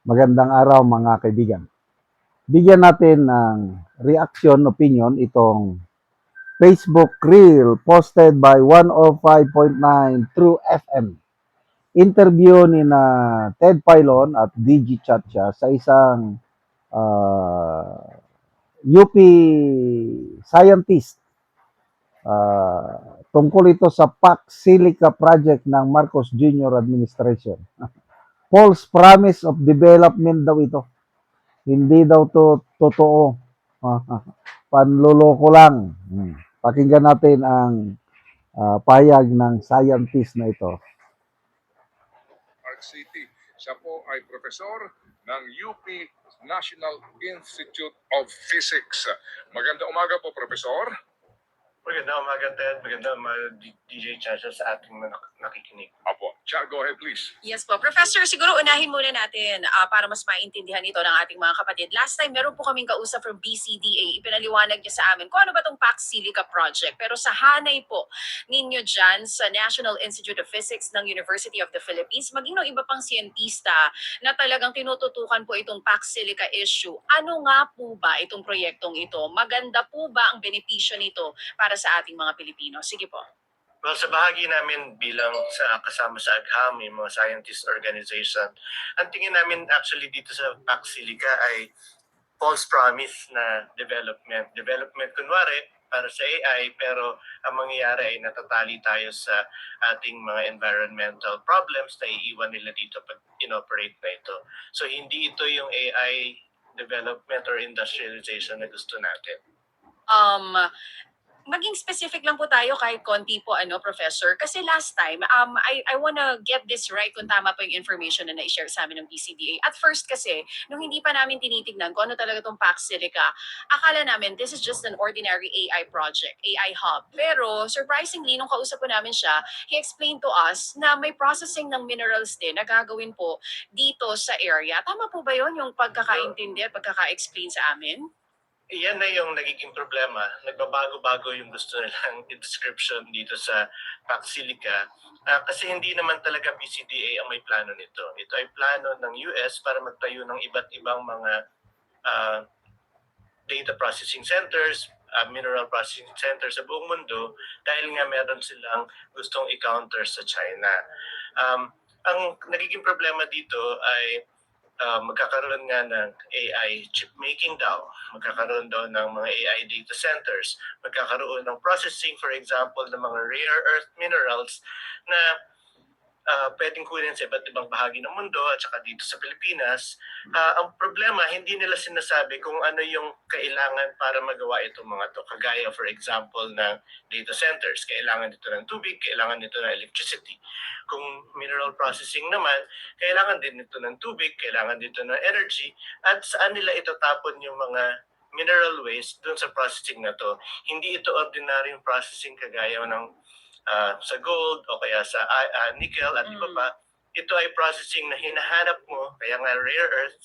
Magandang araw mga kaibigan. Bigyan natin ng reaction, opinion itong Facebook Reel posted by 105.9 True FM. Interview ni na Ted Filon at DG Chatcha sa isang UP scientist. Tungkol ito sa PAC Silica project ng Marcos Jr. Administration. False promise of development daw ito. Hindi daw to totoo. Panloloko lang. Pakinggan natin ang pahayag ng scientist na ito. Park City. Siya po ay profesor ng UP National Institute of Physics. Magandang umaga po, Profesor. Magandang umaga, Ted. Magandang umaga, DJ Chacha, sa ating mga nakikinig. Apo. Cha, go ahead please. Yes po. Professor, siguro unahin muna natin para mas maintindihan ito ng ating mga kapatid. Last time, meron po kaming kausap from BCDA. Ipinaliwanag niya sa amin kung ano ba itong PAC Silica Project. Pero sa hanay po ninyo dyan sa National Institute of Physics ng University of the Philippines, maging ng iba pang siyentista na talagang tinututukan po itong PAC Silica issue. Ano nga po ba itong proyektong ito? Maganda po ba ang benepisyo nito para sa ating mga Pilipino? Sige po. Well, sa bahagi namin bilang kasama sa AGHAM, yung mga scientist organization, ang tingin namin actually dito sa PAC Silica ay false promise na development. Development kunwari para sa AI, pero ang mangyayari ay natatali tayo sa ating mga environmental problems na iiwan nila dito pag inoperate na ito. So hindi ito yung AI development or industrialization na gusto natin. Maging specific lang po tayo kahit konti po, Professor. Kasi last time, I wanna get this right kung tama po yung information na na-share sa amin ng BCDA. At first kasi, nung hindi pa namin tinitignan kung ano talaga itong PAC Silica, akala namin this is just an ordinary AI project, AI hub. Pero surprisingly, nung kausap po namin siya, he explained to us na may processing ng minerals din na gagawin po dito sa area. Tama po ba yun yung pagkakaintindi at pagkaka-explain sa amin? Yan na yung nagiging problema. Nagbabago-bago yung gusto nilang description dito sa PAC Silica. Kasi hindi naman talaga BCDA ang may plano nito. Ito ay plano ng US para magtayo ng iba't ibang mga data processing centers, mineral processing centers sa buong mundo dahil nga meron silang gustong i-counter sa China. Ang nagiging problema dito ay magkakaroon nga ng AI chip making daw, magkakaroon daw ng mga AI data centers, magkakaroon ng processing, for example, ng mga rare earth minerals na pwedeng kunin sa iba't ibang bahagi ng mundo at saka dito sa Pilipinas. Ang problema, hindi nila sinasabi kung ano yung kailangan para magawa itong mga to. Kagaya, for example, ng data centers. Kailangan dito ng tubig, kailangan dito ng electricity. Kung mineral processing naman, kailangan din dito ng tubig, kailangan dito ng energy, at saan nila itatapon yung mga mineral waste dun sa processing na to. Hindi ito ordinary processing kagaya ng sa gold o kaya sa nickel at iba pa. Ito ay processing na hinahanap mo, kaya nga rare earth,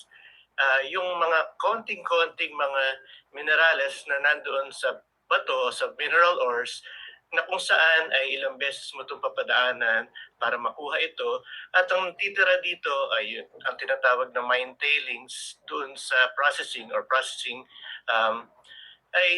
yung mga konting-konting mga minerales na nandoon sa bato o sa mineral ores na kung saan ay ilang beses mo itong papadaanan para makuha ito. At ang titira dito ay ang tinatawag na mine tailings doon sa processing ay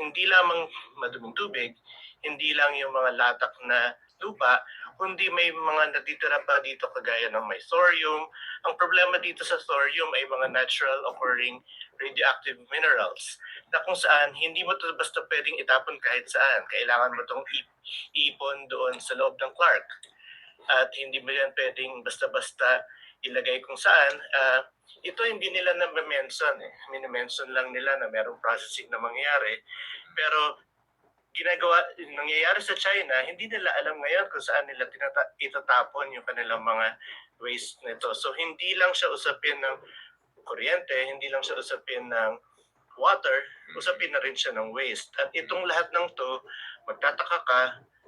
hindi lamang maduming tubig, hindi lang yung mga latak na lupa, kundi may mga natitira pa dito kagaya ng may thorium. Ang problema dito sa thorium ay mga natural occurring radioactive minerals na kung saan hindi mo ito basta pwedeng itapon kahit saan. Kailangan mo itong ipon doon sa loob ng Clark. At hindi mo yan pwedeng basta-basta ilagay kung saan. Ito hindi nila na-mention. Mini-mention lang nila na merong processing na mangyayari. Pero nangyayari sa China, hindi nila alam ngayon kung saan nila itatapon yung kanilang mga waste nito. So hindi lang siya usapin ng kuryente, hindi lang siya usapin ng water, usapin na rin siya ng waste. At itong lahat ng to, magtataka ka,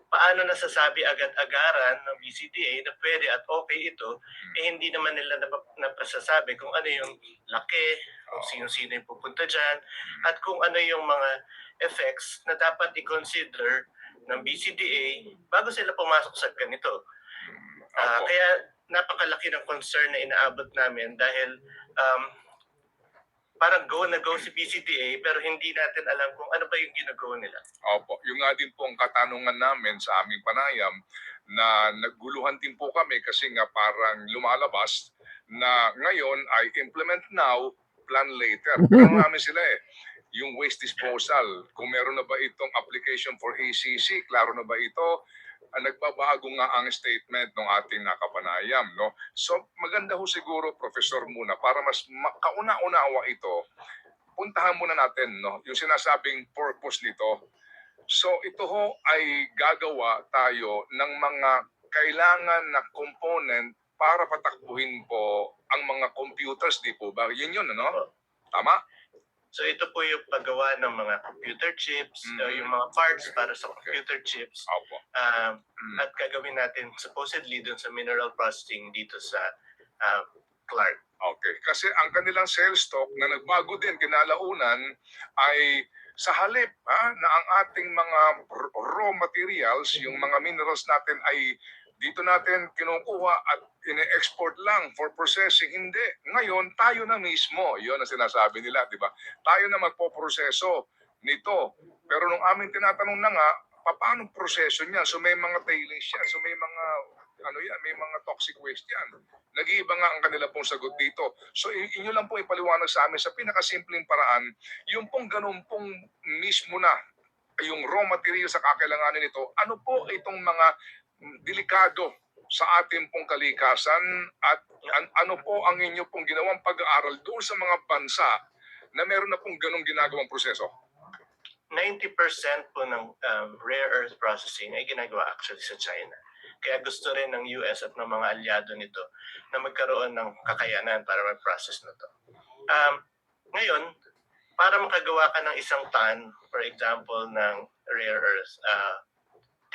paano nasasabi agad-agaran ng BCDA na pwede at okay ito, hindi naman nila napasasabi kung ano yung laki, kung sino-sino yung pupunta dyan, at kung ano yung mga effects na dapat i-consider ng BCDA bago sila pumasok sa ganito. Kaya napakalaki ng concern na inaabot namin dahil parang go na go si PCTA pero hindi natin alam kung ano ba yung ginagawa nila. Opo, yung nga din po ang katanungan namin sa aming panayam na nagguluhan din po kami kasi nga parang lumalabas na ngayon ay implement now, plan later. Tanong namin sila yung waste disposal, kung meron na ba itong application for ACC, klaro na ba ito? Nagbabago nga ang statement ng ating nakapanayam, no? So maganda ho siguro, Professor, muna para mas kauna-unawa ito, puntahan muna natin, no, yung sinasabing purpose nito. So ito ho ay gagawa tayo ng mga kailangan na component para patakbuhin po ang mga computers, di po ba? Yun, ano? Tama? So ito po yung paggawa ng mga computer chips, yung mga parts para sa computer chips. Opo. At gagawin natin supposedly dun sa mineral processing dito sa Clark. Okay. Kasi ang kanilang sales stock na nagbago din kinalaunan ay sa halip na ang ating mga raw materials, yung mga minerals natin ay dito natin kinukuha at ine-export lang for processing. Hindi. Ngayon, tayo na mismo. Yun ang sinasabi nila, di ba? Tayo na magpoproseso nito. Pero nung aming tinatanong na nga, paano proseso niya? So may mga tailings yan. So may mga may mga toxic waste yan. Nag-iiba nga ang kanila pong sagot dito. So inyo lang po ipaliwanag sa amin sa pinakasimpleng paraan, yung pong ganun pong mismo na yung raw material sa kakailanganin nito, ano po itong mga delikado sa ating pong kalikasan at ano po ang inyo pong ginawang pag-aaral doon sa mga bansa na meron na pong ganung ginagawang proseso? 90% po ng rare earth processing ay ginagawa actually sa China. Kaya gusto rin ng US at ng mga alyado nito na magkaroon ng kakayanan para mag-process na to. Ngayon, para makagawa ka ng isang ton, for example, ng rare earth,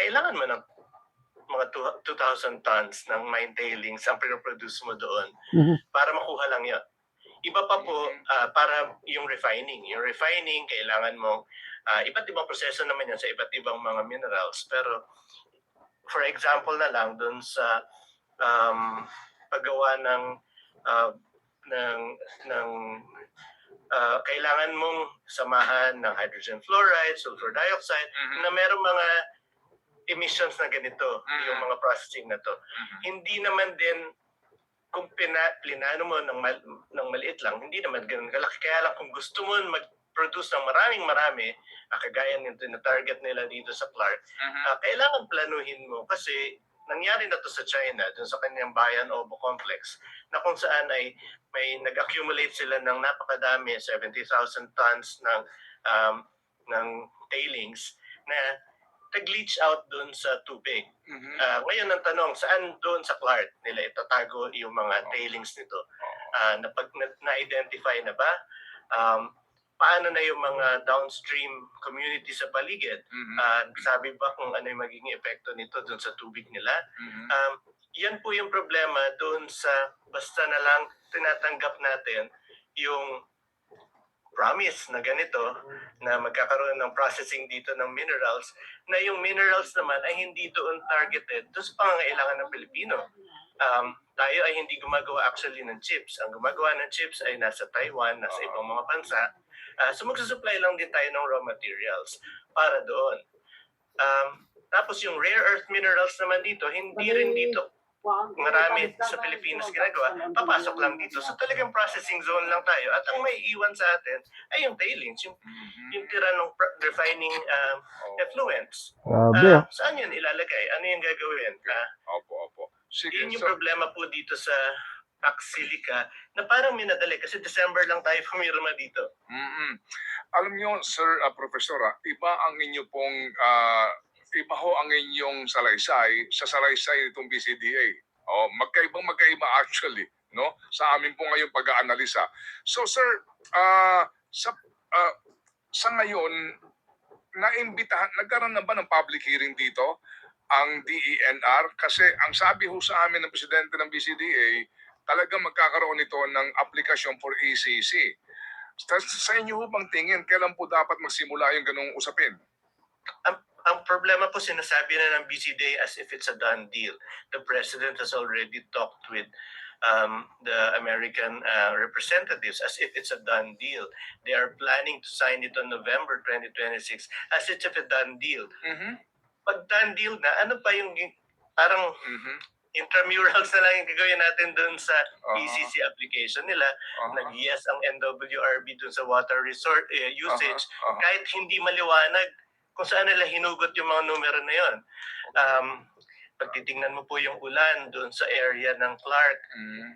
kailangan mo ng mga 2,000 tons ng mine tailings ang pinoproduce mo doon para makuha lang yun. Iba pa po para yung refining. Yung refining, kailangan mo, iba't ibang proseso naman yan sa iba't ibang mga minerals. Pero for example na lang doon sa paggawa ng kailangan mong samahan ng hydrogen fluoride, sulfur dioxide, na merong mga emissions na ganito, yung mga processing na to. Hindi naman din kung plinano mo ng maliit lang, hindi naman ganun kalaki. Kaya lang kung gusto mo mag-produce ng marami, kagaya nito na target nila dito sa Clark, kailangan planuhin mo kasi nangyari na to sa China, dun sa kanyang Bayan Obo Complex, na kung saan ay may nag-accumulate sila ng napakadami, 70,000 tons ng tailings na nag-leach out doon sa tubig. Ngayon ang tanong, saan doon sa Clark nila itatago yung mga tailings nito? Na-identify na ba? Paano na yung mga downstream community sa paligid? Sabi ba kung ano yung magiging epekto nito doon sa tubig nila? Yan po yung problema doon sa basta na lang tinatanggap natin yung promise na ganito, na magkakaroon ng processing dito ng minerals, na yung minerals naman ay hindi doon targeted doon sa pangangailangan ng Pilipino. Tayo ay hindi gumagawa actually ng chips. Ang gumagawa ng chips ay nasa Taiwan, nasa ibang mga bansa. So magsusupply lang din tayo ng raw materials para doon. Tapos yung rare earth minerals naman dito, hindi rin dito marami sa Pilipinas ginagawa, papasok lang dito. So talagang processing zone lang tayo. At ang may iwan sa atin ay yung tailings, yung tira ng refining effluents. Saan yun ilalagay? Ano yung gagawin? Opo. Sige, yun yung problema po dito sa Pax Silica na parang minadali kasi December lang tayo pumirma dito. Alam nyo, Sir Professor, iba ang inyo pong iba ho ang inyong salaysay sa salaysay nitong BCDA. Magkaiba actually, no? Sa amin po ngayong pag-aanalisa. So sir, sa ngayon, nagkaroon na ba ng public hearing dito ang DENR? Kasi ang sabi ho sa amin ng presidente ng BCDA, talagang magkakaroon ito ng application for ACC. Sa inyo ho bang tingin, kailan po dapat magsimula yung ganung usapin? Ang problema po, sinasabi na ng BCDA as if it's a done deal. The President has already talked with the American representatives as if it's a done deal. They are planning to sign it on November 2026 as if it's a done deal. Mhm. Pag done deal na, ano pa yung parang Mhm. intramurals na lang yung gagawin natin dun sa Aha. ECC application nila. Aha. Nag-yes ang NWRB dun sa water resort usage, Aha. Aha. kahit hindi maliwanag kung saan nila hinugot yung mga numero na yun. Pag titingnan mo po yung ulan doon sa area ng Clark, Mhm.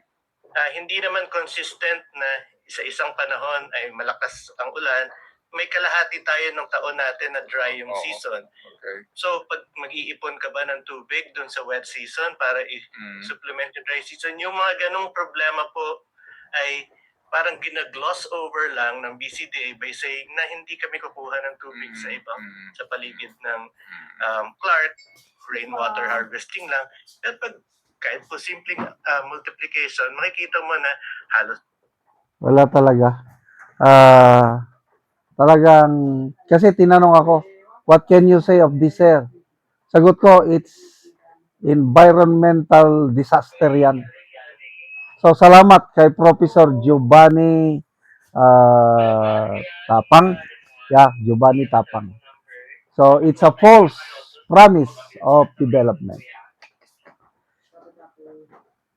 hindi naman consistent na sa isang panahon ay malakas ang ulan. May kalahati tayo ng taon natin na dry yung Oo. season. Okay. So, pag mag-iipon ka ba ng tubig doon sa wet season para Mhm. i-supplement yung dry season, yung mga ganong problema po ay parang ginagloss over lang ng BCDA by saying na hindi kami kukuha ng tubig sa ibang Mhm. sa paligid ng Clark, rainwater harvesting lang. Pero pag kahit po simpleng multiplication, makikita mo na halos Wala talaga. Talagang, kasi tinanong ako, what can you say of this, sir? Sagot ko, it's environmental disaster yan. So, salamat kay Professor Giovanni Tapang. Yeah, Giovanni Tapang. So, it's a false promise of development.